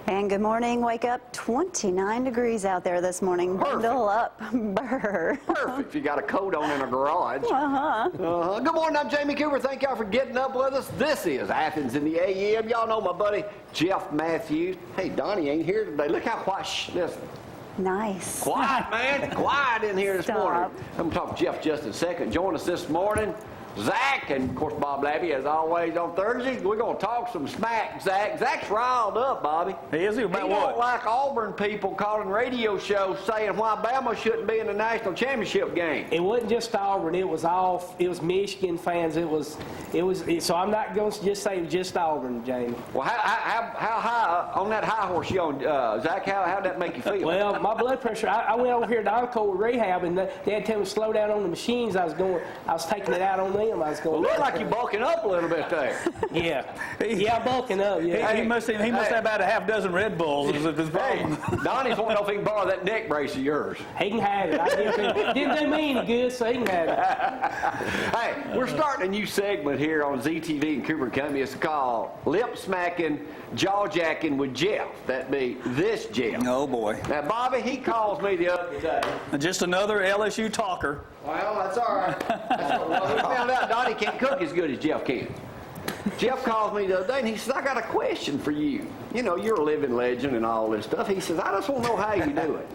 And good morning. Wake up, 29 degrees out there this morning. Perfect. Bundle up. Burr. Perfect. You got a coat on in a garage. Good morning. I'm Jamie Cooper. Thank y'all for getting up with us. This is Athens in the AM. Y'all know my buddy Jeff Mathews. Hey, Donnie ain't here today. Look how quiet. Listen. Nice. Quiet, man. Quiet in here this Stop. morning. I'm going to talk to Jeff just in a second. Join us this morning. Zack, and of course Bob Labbe, as always on Thursdays. We're going to talk some smack, Zack. Zack's riled up, Bobby. He is? About he what? don't like Auburn people calling radio shows saying why Bama shouldn't be in the national championship game. It wasn't just Auburn. It was Michigan fans. So I'm not going to just say just Auburn, Jamie. Well, how high on that high horse you on, Zack? How'd that make you feel? Well, my blood pressure. I went over here to Encore rehab, and they had to tell me to slow down on the machines. I was taking it out on them. I was going. Well, look like you're bulking up a little bit there. Yeah, I'm bulking up. Yeah. He must have about a half dozen Red Bulls. Hey, Donnie's wanting to know if he can borrow that neck brace of yours. He can have it. I didn't do me any good, so he can have it. Hey, we're starting a new segment here on ZTV and Cooper Company. It's called Lip Smacking, Jaw Jacking with Jeff. That'd be this Jeff. Oh, boy. Now, Bobby, he calls me the other day. Just another LSU talker. Well, that's all right. Well, we found out Donnie can't cook as good as Jeff can. Jeff calls me the other day and he says, I got a question for you. You know, you're a living legend and all this stuff. He says, I just want to know how you do it.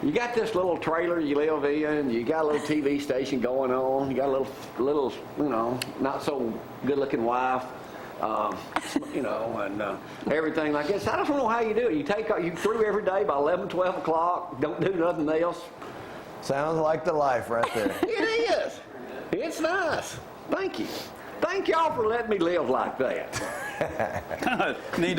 You got this little trailer you live in, you got a little TV station going on, you got a little, you know, not so good looking wife. You know, and everything like this. I just don't know how you do it. You through every day by 11, 12 o'clock, don't do nothing else. Sounds like the life right there. It is. It's nice. Thank you. Thank y'all for letting me live like that. we need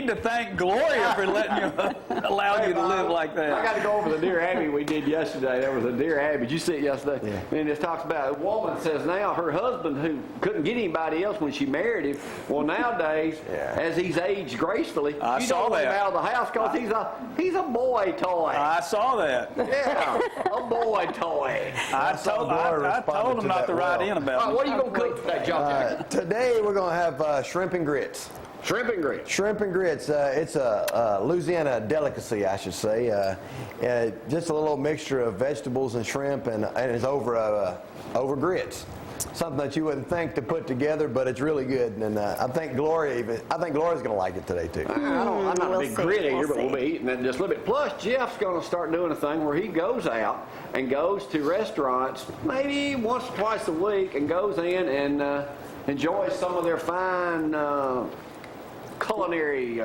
to thank Gloria for letting you allow you to live like that. I got to go over the Dear Abby we did yesterday. There was a Dear Abby. Did you see it yesterday? Yeah. And it talks about a woman says now her husband who couldn't get anybody else when she married him. Well, nowadays, as he's aged gracefully, you don't let him out of the house because he's a boy toy. I saw that. Yeah, a boy toy. I told him not to write in about it. What are you going to cook today, John? Today we're going to have shrimp and grits. Shrimp and grits. Shrimp and grits. It's a Louisiana delicacy, I should say. Just a little mixture of vegetables and shrimp, and it's over grits. Something that you wouldn't think to put together, but it's really good. And I think Gloria's going to like it today too. I'm not a big grit eater, but we'll be eating it just a little bit. Plus, Jeff's going to start doing a thing where he goes out and goes to restaurants maybe once or twice a week and goes in and enjoys some of their fine culinary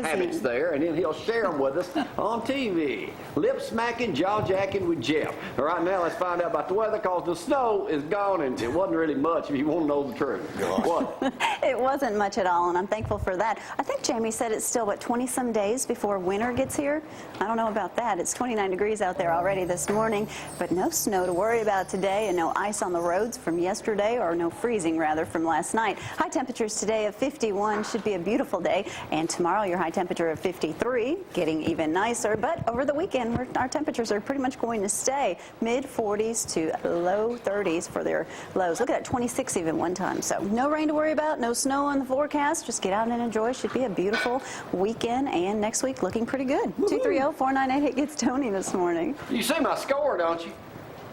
habits there, and then he'll share them with us on TV. Lip smacking, jaw jacking with Jeff. All right, now let's find out about the weather because the snow is gone and it wasn't really much if you want to know the truth. What? It wasn't much at all, and I'm thankful for that. I think Jamie said it's still, 20-some days before winter gets here? I don't know about that. It's 29 degrees out there already this morning, but no snow to worry about today and no ice on the roads from yesterday, or no freezing, rather, from last night. High temperatures today of 51 should be a beautiful day, and tomorrow your high temperature of 53, getting even nicer, but over the weekend our temperatures are pretty much going to stay mid-40s to low 30s for their lows. Look at that, 26 even one time. So no rain to worry about, no snow on the forecast. Just get out and enjoy. Should be a beautiful weekend, and next week looking pretty good. 230-4988 gets Tony this morning. You see my score, don't you?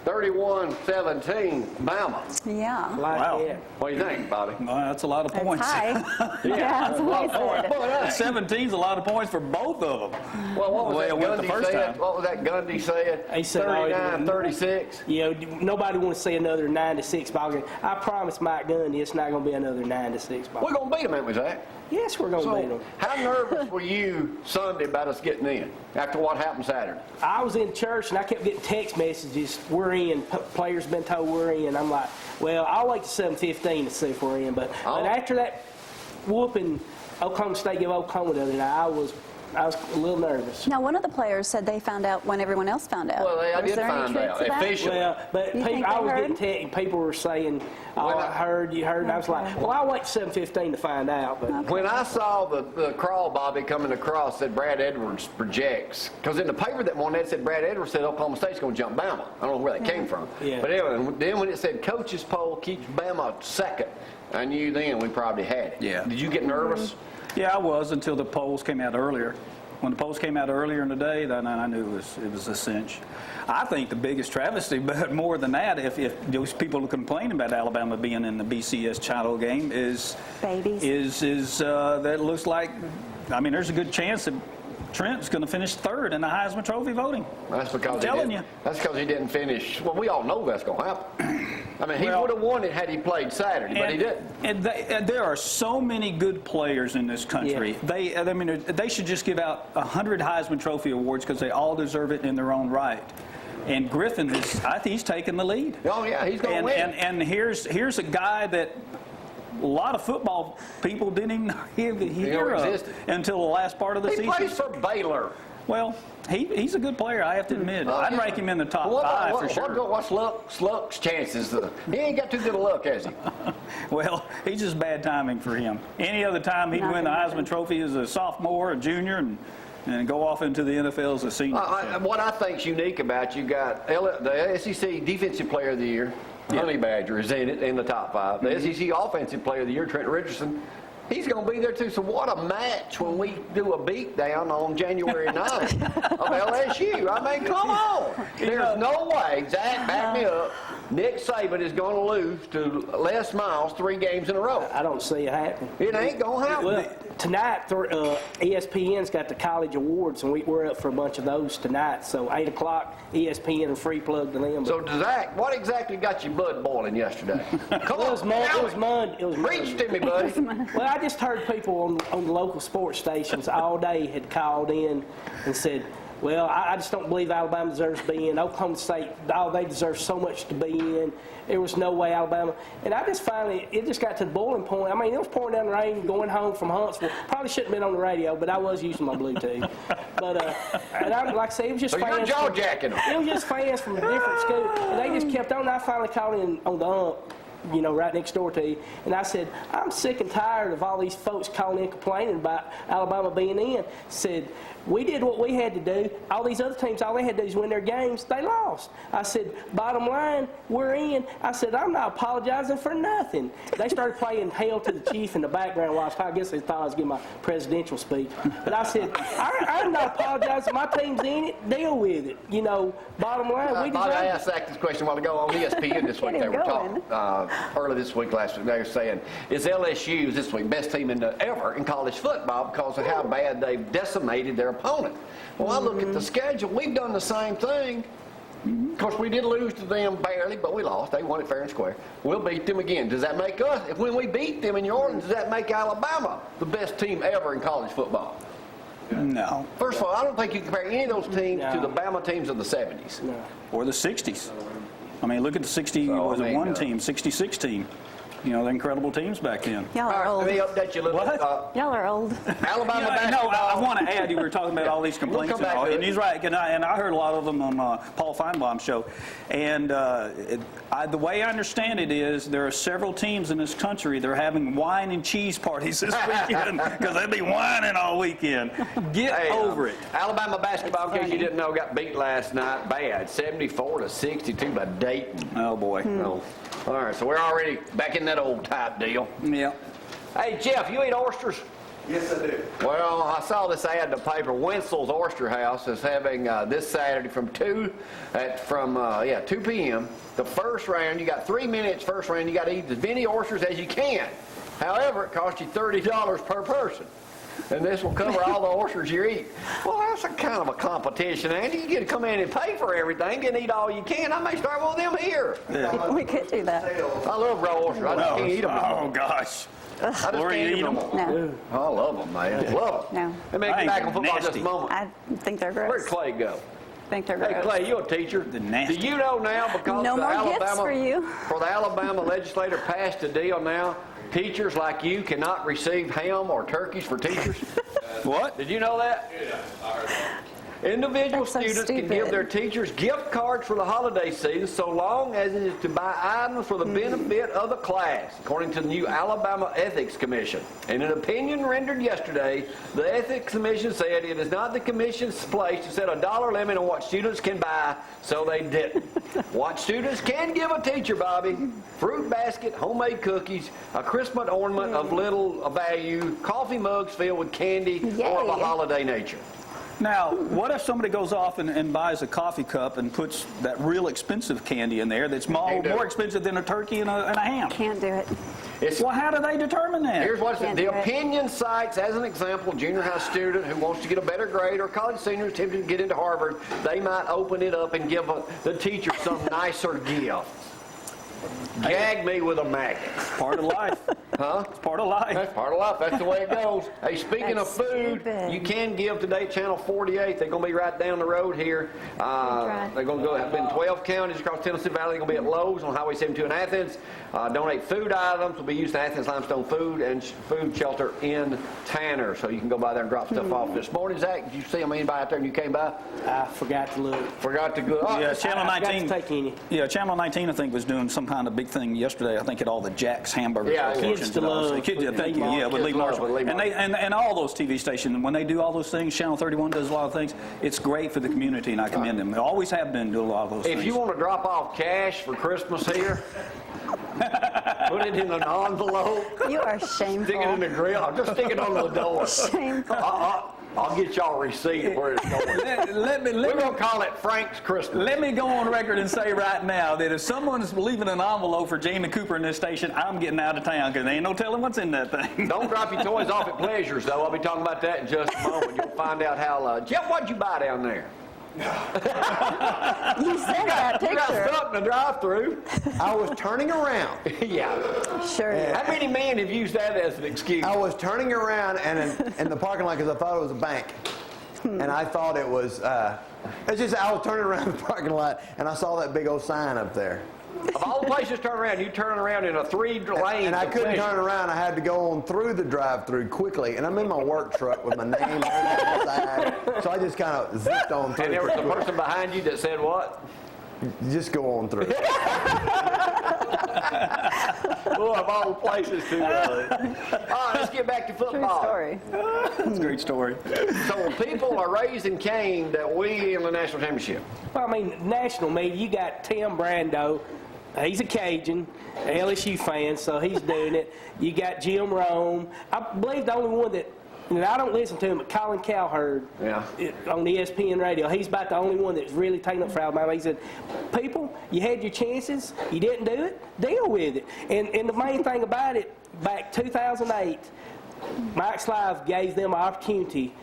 31-17, Bama. Yeah. Wow. What do you think, Bobby? Well, that's a lot of points. High. Yeah, that's what I said. 17's a lot of points for both of them. Well, what was that Gundy saying? What was that Gundy saying? He said 39-36. You know, nobody wants to see another 9-6 ball game. I promise Mike Gundy it's not going to be another 9-6 ball game. We're going to beat him, ain't we, Zach? Yes, we're going to beat them. How nervous were you Sunday about us getting in after what happened Saturday? I was in church and I kept getting text messages, we're in, players been told we're in. I'm like, well, I'll wait till 7:15 to see if we're in. But after that whooping Oklahoma State gave Oklahoma the other night, I was a little nervous. Now, one of the players said they found out when everyone else found out. Well, I did find out officially. Well, but I was getting text. People were saying, "Oh, I heard you heard," and I was like, "Well, I'll wait till 7:15 to find out." But when I saw the crawl, Bobby, coming across, said Brad Edwards projects, because in the paper that morning it said Brad Edwards said Oklahoma State's going to jump Bama. I don't know where that came from. Yeah. But anyway, then when it said coaches poll keeps Bama second, I knew then we probably had it. Yeah. Did you get nervous? Yeah, I was until the polls came out earlier. When the polls came out earlier in the day, then I knew it was a cinch. I think the biggest travesty, but more than that, if those people who complain about Alabama being in the BCS title game is babies, that it looks like, I mean, there's a good chance that Trent's going to finish third in the Heisman Trophy voting. That's because I'm telling you. That's because he didn't finish. Well, we all know that's going to happen. I mean, he would have won it had he played Saturday, but he didn't. And there are so many good players in this country. Yeah. They should just give out 100 Heisman Trophy awards because they all deserve it in their own right. And Griffin I think he's taking the lead. Oh yeah, he's going to win. And here's a guy that a lot of football people didn't even hear of until the last part of the season. He plays for Baylor. Well, he's a good player, I have to admit. I'd rank him in the top 5 for sure. What's Luck's chances? He ain't got too good a luck, has he? Well, he's just bad timing for him. Any other time he'd win the Heisman Trophy as a sophomore, a junior, and go off into the NFL as a senior. What I think's unique about you got the SEC Defensive Player of the Year. Honey Badger is in the top 5. The SEC Offensive Player of the Year, Trent Richardson, he's going to be there too. So what a match when we do a beatdown on January 9th of LSU. I mean, come on. There's no way, Zack, back me up, Nick Saban is going to lose to Les Miles 3 games in a row. I don't see it happening. It ain't going to happen. Well, tonight, ESPN's got the college awards, and we're up for a bunch of those tonight. So 8 o'clock, ESPN, a free plug to them. So, Zack, what exactly got your blood boiling yesterday? Come on, it was mud. Preach to me, buddy. Well, I just heard people on the local sports stations all day had called in and said, well, I just don't believe Alabama deserves to be in. Oklahoma State, they deserve so much to be in. There was no way Alabama. And I just finally, it just got to the boiling point. I mean, it was pouring down the rain going home from Huntsville. Probably shouldn't have been on the radio, but I was using my Bluetooth. But, and I, like I say, it was just so fans. You're jaw-jacking them. It was just fans from different schools. And they just kept on. And I finally called in on the right next door to you. And I said, I'm sick and tired of all these folks calling in complaining about Alabama being in. Said, we did what we had to do. All these other teams, all they had to do is win their games. They lost. I said, bottom line, we're in. I said, I'm not apologizing for nothing. They started playing Hail to the Chief in the background while I guess they thought I was giving my presidential speech. But I said, I'm not apologizing. My team's in it. Deal with it. Bottom line, we deserve it. I asked Zack this question a while ago on ESPN this week. They were talking early this week, last week. They were saying, is LSU this week best team ever in college football because of how bad they've decimated their opponent? Well, I look at the schedule. We've done the same thing. Of course, we did lose to them barely, but we lost. They won it fair and square. We'll beat them again. Does that make us, when we beat them in New Orleans, does that make Alabama the best team ever in college football? No. First of all, I don't think you compare any of those teams to the Bama teams of the 70s. No. Or the 60s. I mean, look at the 66 team. The incredible teams back then. Y'all are old. Let me update you a little bit. Y'all are old. Alabama basketball. No, I want to add, you were talking about all these complaints and all, and he's right, and I heard a lot of them on Paul Feinbaum's show. And the way I understand it is there are several teams in this country that are having wine and cheese parties this weekend because they'll be whining all weekend. Get over it. Alabama basketball, in case you didn't know, got beat last night bad, 74-62 by Dayton. Oh, boy. Oh. All right, so we're already back in that old type deal. Yeah. Hey, Jeff, you eat oysters? Yes, I do. Well, I saw this ad in the paper. Wenzel's Oyster House is having this Saturday from 2 p.m. The first round, you got 3 minutes. First round, you got to eat as many oysters as you can. However, it costs you $30 per person. And this will cover all the oysters you eat. Well, that's a kind of a competition, Andy. You get to come in and pay for everything and eat all you can. I may start one of them here. Yeah. We could do that. I love raw oysters. I just can't eat them. Oh, gosh. I just Gloria, can't eat them. No. I love them, man. Love them. No. Let me get back on football just a Nasty. moment. I think they're Where'd gross. Clay go? I think they're gross. Hey, Clay, you're a teacher. The nasty. Do you know now, because No the more gifts Alabama, for you. for the Alabama legislature passed a deal now, teachers like you cannot receive ham or turkeys for teachers? What? Did you know that? Yeah, I heard that. Individual That's so students can stupid. give their teachers gift cards for the holiday season so long as it is to buy items for the benefit of the class, according to the new Alabama Ethics Commission. In an opinion rendered yesterday, the Ethics Commission said it is not the Commission's place to set a dollar limit on what students can buy, so they didn't. What students can give a teacher, Bobby: fruit basket, homemade cookies, a Christmas ornament of little value, coffee mugs filled with candy or of a Yay. holiday nature. Now, what if somebody goes off and buys a coffee cup and puts that real expensive candy in there that's more expensive than a turkey and a ham? Can't do it. Well, how do they determine that? Here's what it says. Can't The do it. opinion cites, as an example, a junior high student who wants to get a better grade, or college senior attempting to get into Harvard. They might open it up and give the teacher some nicer gift. Gag me with a magnet. Part of life. Huh? It's part of life. That's part of life. That's the way it goes. Hey, speaking That's of food, stupid. you can give today at Channel 48. They're going to be right down the road here. They're going to go in 12 counties across Tennessee Valley. They're going to be at Lowe's on Highway 72 in Athens. Donate food items will be used in Athens Limestone Food and Food Shelter in Tanner. So you can go by there and drop stuff off this morning. Zach, did you see anybody out there when you came by? I forgot to look. Forgot to go. Oh, Yeah, Channel I forgot to 19. take any. Yeah, Channel 19, I think, was doing some kind of big thing yesterday. I think at all the Jack's hamburger Yeah, locations Kids to and all those Love. things. Kids, thank you. Lee Yeah, with Kids Lee to Love Marshall. with Lee And they and all those TV stations, when they do all those things, Channel 31 does a lot of things. It's great for the community, and I commend them. They always have been doing a lot of those things. if you want to drop off cash for Christmas here, put it in an envelope. You are Stick it in shameful. the grill. I'll just stick it on the door. Shameful. I'll get y'all a receipt of where it's going. We're going to call it Frank's Christmas. Let me go on record and say right now that if someone's leaving an envelope for Jamie Cooper in this station, I'm getting out of town because there ain't no telling what's in that thing. Don't drop your toys off at Pleasures, though. I'll be talking about that in just a moment. You'll find out how... Jeff, what'd you buy down there? You sent that You got picture. stuck in the drive-through. I was turning around. Yeah. Sure. How many men have used that as an excuse? I was turning around and in the parking lot because I thought it was a bank. And I thought it was, it's just, I was turning around the parking lot and I saw that big old sign up there. Of all the places to turn around, you turn around in a 3-lane. And I couldn't turn around. I had to go on through the drive-through quickly. And I'm in my work truck with my name on the side. So I just kind of zipped on through. And there was a person behind you that said what? Just go on through. Boy, of all the places to... All right, let's get back to True football. story. That's a great story. So people are raising Cain that we in the national championship. Well, I mean, national media, you got Tim Brando. He's a Cajun, LSU fan, so he's doing it. You got Jim Rome. I believe the only one that, and I don't listen to him, but Colin Cowherd on the ESPN radio, he's about the only one that's really taking up for Alabama. He said, people, you had your chances, you didn't do it, deal with it. And the main thing about it, back 2008, Mike Slive gave them an opportunity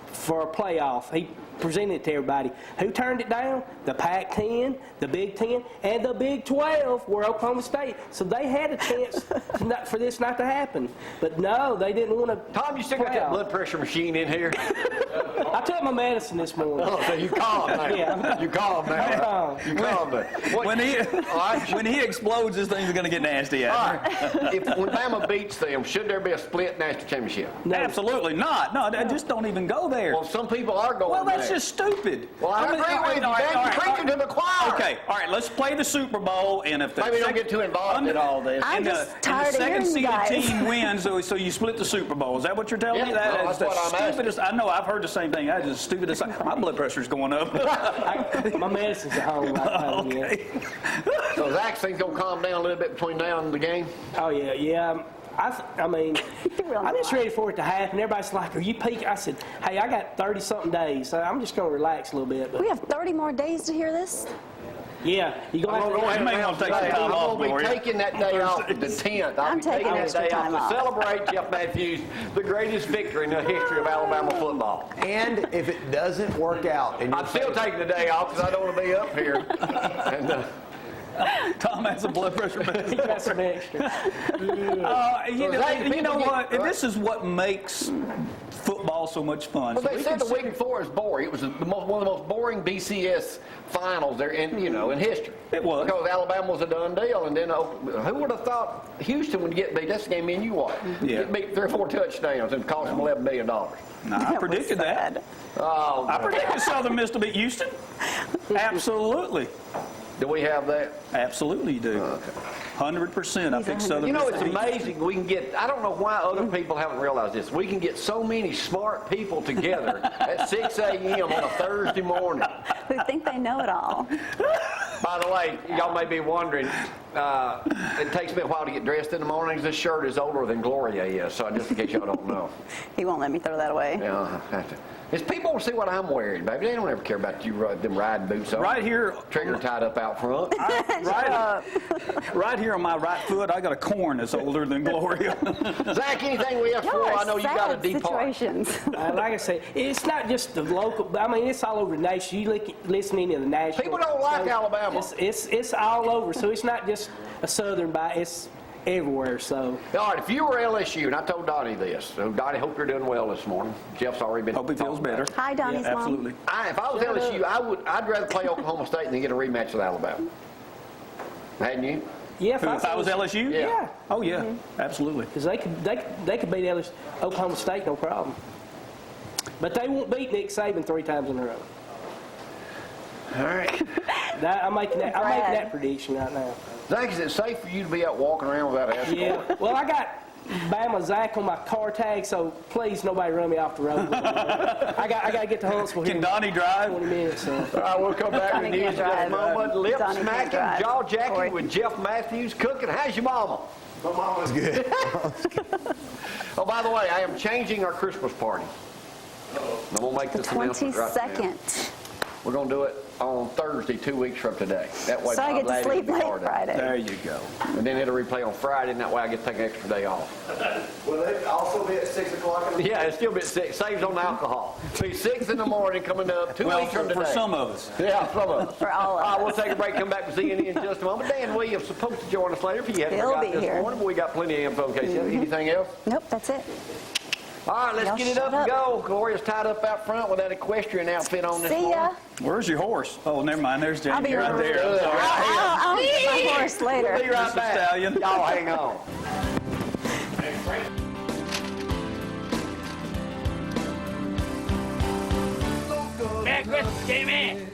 for a playoff. He presented it to everybody. Who turned it down? The Pac-10, the Big 10, and the Big 12 were Oklahoma State. So they had a chance for this not to happen. But no, they didn't want to. Tom, you still got that blood pressure machine in here? I took my medicine this morning. Oh, so you calm now. Yeah. You calm now. calm. You calm now. When he explodes, this thing's going to get nasty. All right. When Bama beats them, should there be a split national championship? No. Absolutely not. No, just don't even go there. Well, some people are going Well, that's there. just stupid. Well, I agree with you. You're preaching to the choir. Okay, all right, let's play the Super Bowl, and if the Maybe don't get too involved in all this. I'm and just and tired the of hearing second you seeded guys. team wins, so you split the Super Bowl. Is that what you're telling me? Yeah, no, That is that's what the I'm stupidest. I know. I've heard the same thing. That is the stupidest. My blood pressure's going up. My medicine's at home. Okay. So Zach thinks he'll calm down a little bit between now and the game? Oh, yeah. I mean, Real I'm just nice. ready for it to happen. Everybody's like, are you peaking? I said, hey, I got 30-something days, so I'm just going to relax a little bit. But We have 30 more days to hear this. yeah, you're going I'm to going You may want to take some time off, I'm going to Gloria. be taking that day off, the 10th. I'll I'm be taking taking that extra day time off to off. celebrate Jeff Mathews, the greatest victory in the history of Alabama football. And if it doesn't work out, and I'm still taking the day off because I don't want to be up here. And, Tom has a blood pressure He medicine. got some extra. You know what? And this is what makes football so much fun. Well, So they we said can the week before was boring. It was one of the most boring BCS finals there in history. It was. Because Alabama was a done deal, and then who would have thought Houston would get beat? That's the game me and you watched. Yeah. Get beat 3 or 4 touchdowns and cost them $11 million. Nah, I was predicted that. sad. Oh, I predicted Southern Miss to beat Houston. Absolutely. do we have that? Absolutely you do. 100%. I picked Southern You know, Miss it's to beat amazing. We can get, I don't know why other people haven't realized this. We can get so many smart people together at 6 a.m. on a Thursday morning. Who think they know it all. By the way, y'all may be wondering, it takes me a while to get dressed in the mornings. This shirt is older than Gloria is, so just in case y'all don't know. He won't let me throw that away. Yeah, it's people want to see what I'm wearing, baby. They don't ever care about you, them riding boots on. Right here. Trigger tied up out front. Right here on my right foot, I got a corn that's older than Gloria. Zach, anything we ask Y'all for? are I know you got a sad deep heart. situations. Like I say, it's not just the local. I mean, it's all over the nation. You listening to the national. People don't like Alabama. It's all over. So it's not just a Southern bite. It's everywhere. So All right, if you were LSU, and I told Donnie this, so Donnie, hope you're doing well this morning. Jeff's already been. Hope he feels better. Hi, Donnie's Yeah, mom. absolutely. If I was LSU, I'd rather play Oklahoma State than get a rematch with Alabama. Hadn't you? yeah, If I was LSU? Yeah. Oh, yeah. Absolutely. because they could beat Oklahoma State no problem. But they won't beat Nick Saban 3 times in a row. All right. I'm making that prediction right now. Zach, is it safe for you to be out walking around without an escort? Yeah. Well, I got Bama Zack on my car tag, so please nobody run me off the road. I got to get to Huntsville here Can in Donnie drive? 20 minutes. So. All right, we'll come back with Donnie news in can't just a drive. moment. Lip Donnie can't smacking, drive. jaw jacking Corey. with Jeff Mathews cooking. How's your mama? My mama's good. Oh, by the way, I am changing our Christmas party. I'm going to make The this announcement right now. 22nd. We're going to do it on Thursday, 2 weeks from today. That way, So I my get to lady sleep will be late hard on. Friday. There you go. And then it'll replay on Friday, and that way I get to take an extra day off. Will it also be at 6 o'clock in the Yeah, it's still a bit sick. Saves on the alcohol. Be 6 in the morning coming up 2 Well, weeks from today. for some of us. Yeah, some of us. For all of All right, we'll us. take a break, come back with ZNE in just a moment. Dan Williams supposed to join us later if you hadn't He'll forgot be this here. morning, but we got plenty of info in case you have anything else. Nope, that's it. All right, let's Y'all get it shut up and up. go. Gloria's tied up out front with that equestrian outfit on this See morning. ya. Where's your horse? Oh, never mind. There's I'll Jamie be right right there. I'm sorry. I'll get my horse later. We'll be right Mr. back. Stallion. Y'all hang on. Merry Christmas, Jamie.